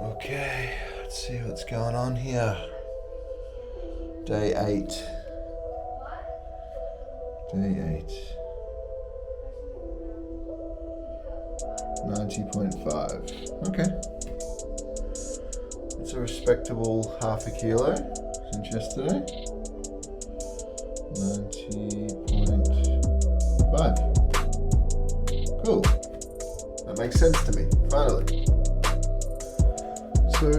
Okay, let's see what's going on here. Day 8. Day 8. 90.5. Okay. It's a respectable half a kilo since yesterday. 90.5. Cool. That makes sense to me, finally. So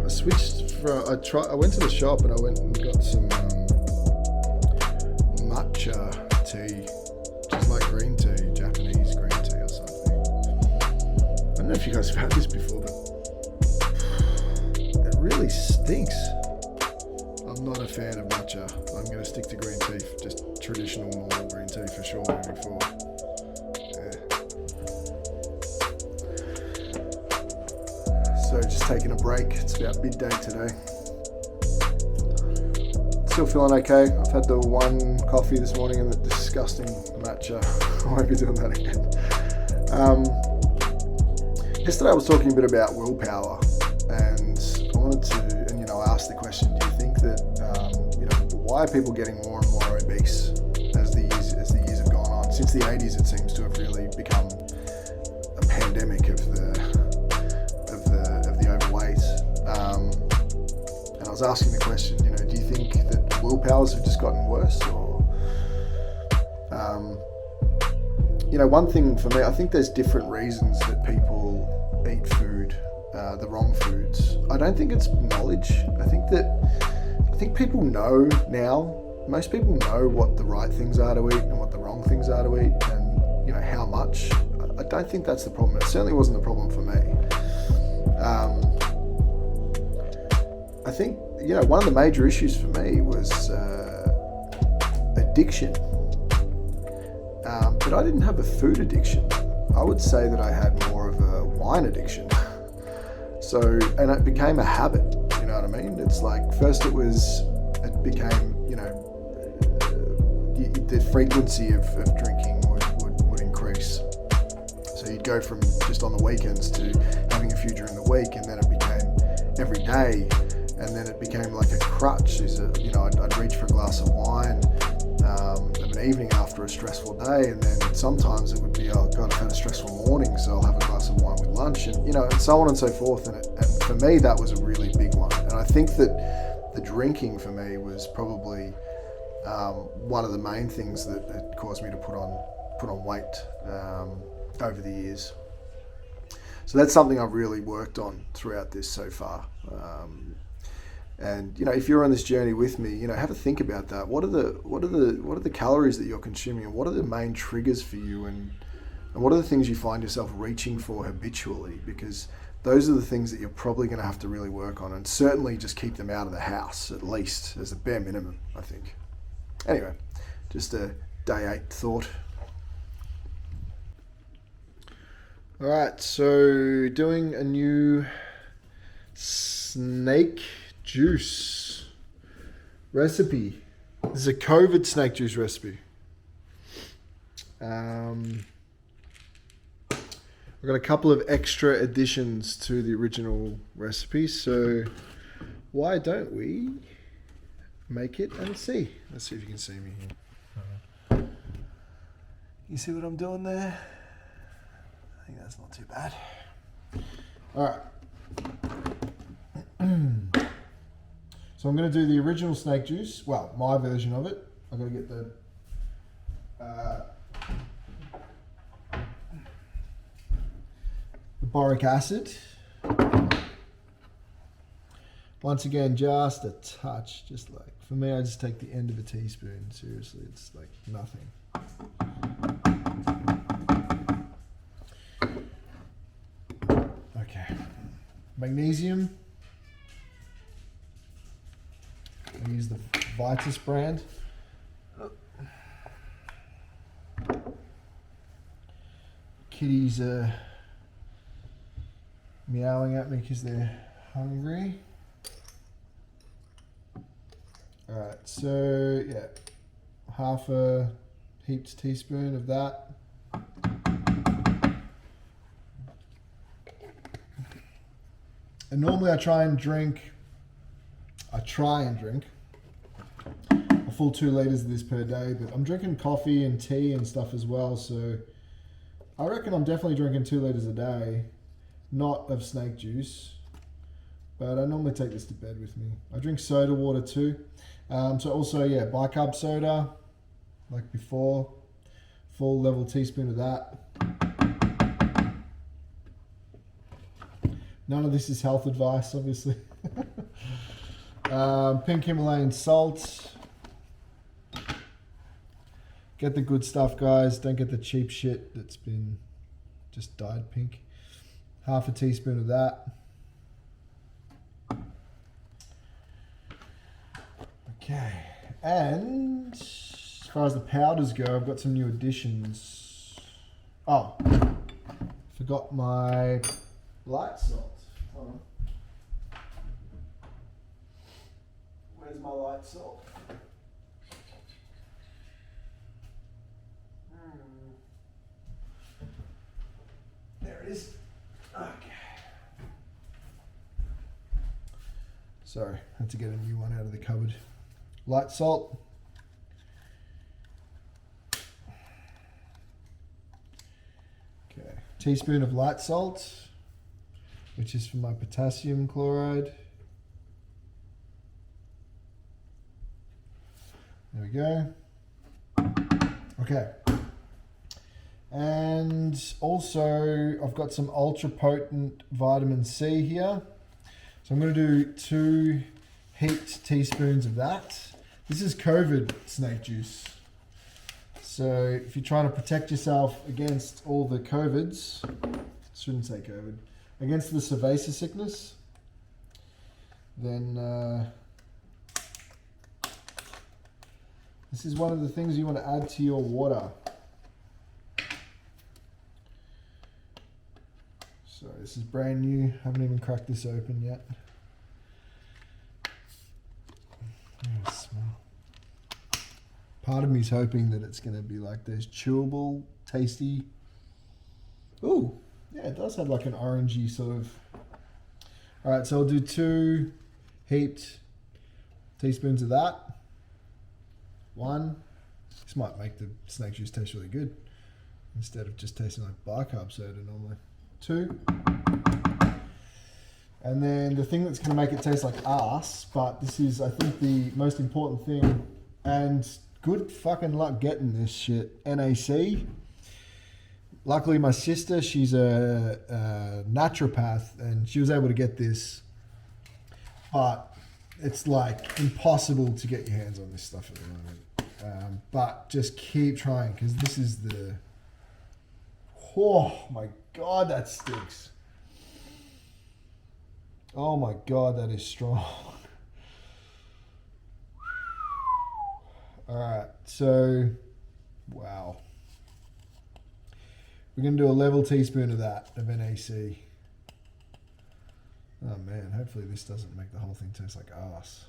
I switched from I went to the shop and I went and got some matcha tea, which is like green tea, Japanese green tea or something. I don't know if you guys have had this before, but it really stinks. I'm not a fan of matcha. I'm going to stick to green tea, just traditional normal green tea for sure moving forward. So just taking a break. It's about midday today. Still feeling okay. I've had the one coffee this morning and the disgusting matcha. I won't be doing that again. Yesterday I was talking a bit about willpower, and I wanted to, I asked the question: do you think that, why are people getting more and more obese as the years have gone on? Since the 80s, it seems to have really become a pandemic of the overweight. And I was asking the question, do you think that willpowers have just gotten worse, or one thing for me, I think there's different reasons that people eat food, the wrong foods. I don't think it's knowledge. I think people know now. Most people know what the right things are to eat and what the wrong things are to eat, and how much. I don't think that's the problem. It certainly wasn't the problem for me. I think one of the major issues for me was addiction. But I didn't have a food addiction. I would say that I had more of a wine addiction. And it became a habit, you know what I mean? It's like, first it became, the frequency of drinking would increase. So you'd go from just on the weekends to having a few during the week, and then it became every day, and then it became like a crutch. I'd reach for a glass of wine of an evening after a stressful day, and then sometimes it would be, oh God, I've had a stressful morning, so I'll have a glass of wine with lunch, and and so on and so forth. And for me, that was a really big one. And I think that the drinking for me was probably one of the main things that caused me to put on weight over the years. So that's something I've really worked on throughout this so far. And if you're on this journey with me, have a think about that. What are the calories that you're consuming, and what are the main triggers for you, and what are the things you find yourself reaching for habitually? Because those are the things that you're probably going to have to really work on, and certainly just keep them out of the house, at least as a bare minimum, I think. Anyway, just a day 8 thought. All right, so doing a new snake juice recipe. This is a COVID snake juice recipe. I've got a couple of extra additions to the original recipe, so why don't we make it and see? Let's see if you can see me here. You see what I'm doing there? I think that's not too bad. All right. So I'm going to do the original snake juice. Well, my version of it. I've got to get the boric acid. Once again, just a touch. Just like, for me, I just take the end of a teaspoon. Seriously, it's like nothing. Okay. Magnesium. I use the Vitus brand. Kitties are meowing at me because they're hungry. Alright, so yeah, half a heaped teaspoon of that. And normally I try and drink a full 2 liters of this per day, but I'm drinking coffee and tea and stuff as well, so I reckon I'm definitely drinking 2 liters a day, not of snake juice, but I normally take this to bed with me. I drink soda water too. So also, yeah, bicarb soda, like before, full level teaspoon of that. None of this is health advice, obviously. Pink Himalayan salt. Get the good stuff, guys. Don't get the cheap shit that's been just dyed pink. Half a teaspoon of that. Okay. And as far as the powders go, I've got some new additions. Oh, forgot my light salt. Hold on. Where's my light salt? There it is. Okay. Sorry, had to get a new one out of the cupboard. Light salt. Okay. Teaspoon of light salt, which is for my potassium chloride. There we go. Okay. And also I've got some ultra potent vitamin C here. So I'm going to do 2 heaped teaspoons of that. This is COVID snake juice. So if you're trying to protect yourself against all the COVIDs, shouldn't say COVID, against the Cerveza sickness, then this is one of the things you want to add to your water. So this is brand new. Haven't even cracked this open yet. Oh, smell. Part of me is hoping that it's going to be like those chewable, tasty. Ooh, yeah, it does have like an orangey sort of. All right, so I'll do 2 heaped teaspoons of that. 1. This might make the snake juice taste really good instead of just tasting like bicarb soda normally. 2. And then the thing that's going to make it taste like ass, but this is, I think, the most important thing, and good fucking luck getting this shit, NAC. Luckily, my sister, she's a naturopath, and she was able to get this, but it's like impossible to get your hands on this stuff at the moment. But just keep trying, because this is the... Oh my God, that stinks. Oh my God, that is strong. All right, so, wow. We're going to do a level teaspoon of that, of NAC. Oh man, hopefully this doesn't make the whole thing taste like ass.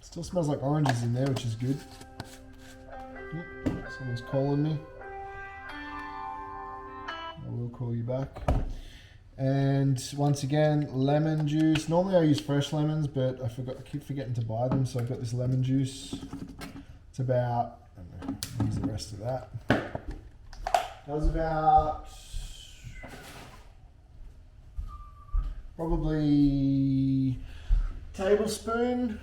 Still smells like oranges in there, which is good. Someone's calling me. I will call you back. And once again, lemon juice. Normally I use fresh lemons, but I keep forgetting to buy them, so I've got this lemon juice. It's about, I don't know, use the rest of that. Does about probably tablespoon,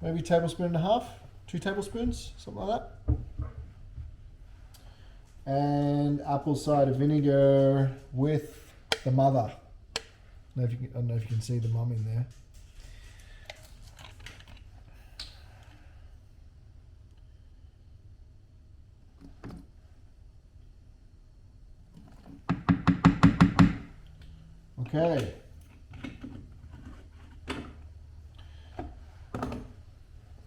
maybe tablespoon and a half, 2 tablespoons, something like that. And apple cider vinegar with the mother. I don't know if you can see the mum in there. Okay.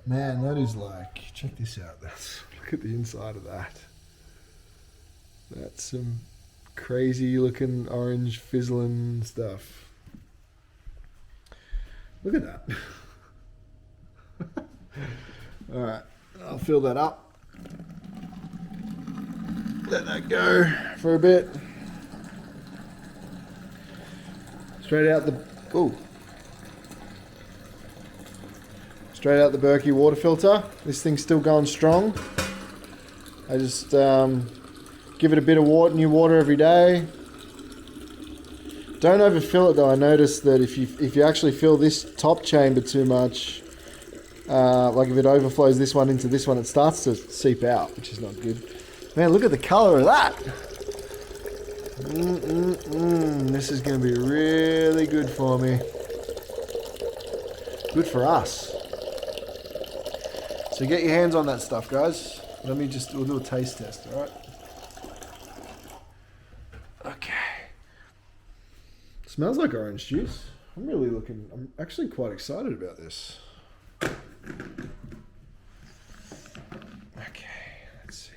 Man, that is like, check this out. Look at the inside of that. That's some crazy looking orange fizzling stuff. Look at that. All right, I'll fill that up. Let that go for a bit. Straight out the... Ooh. Straight out the Berkey water filter. This thing's still going strong. I just give it a bit of water, new water every day. Don't overfill it though. I noticed that if you actually fill this top chamber too much, like if it overflows this one into this one, it starts to seep out, which is not good. Man, look at the color of that. This is going to be really good for me. Good for us. So get your hands on that stuff, guys. We'll do a taste test, alright? Okay. Smells like orange juice. I'm actually quite excited about this. Okay, let's see.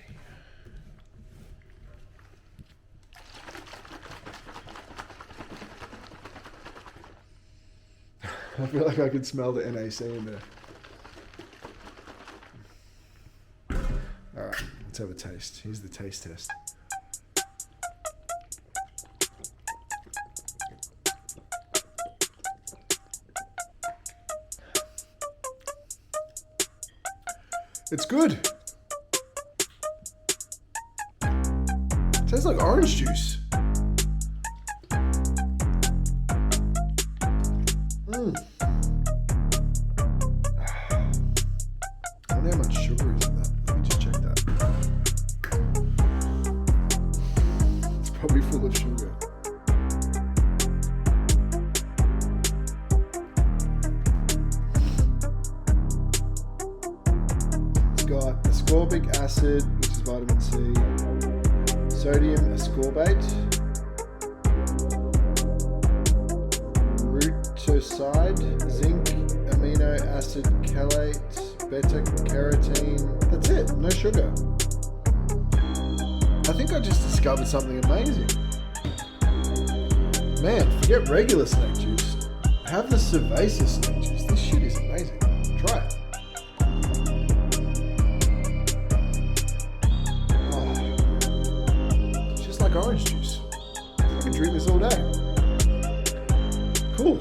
I feel like I could smell the NAC in there. Alright, let's have a taste. Here's the taste test. It's good. Tastes like orange juice. I wonder how much sugar is in that. Let me just check that. It's probably full of sugar. It's got ascorbic acid, which is vitamin C, sodium ascorbate, rutoside, zinc, amino acid chelate, beta carotene. That's it, no sugar. I think I just discovered something amazing. Man, forget regular snake juice. Have the Cerveza snake juice. This shit is amazing. Try it. Oh, it's just like orange juice. I can drink this all day. Cool.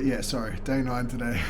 Yeah, sorry, day 9 today.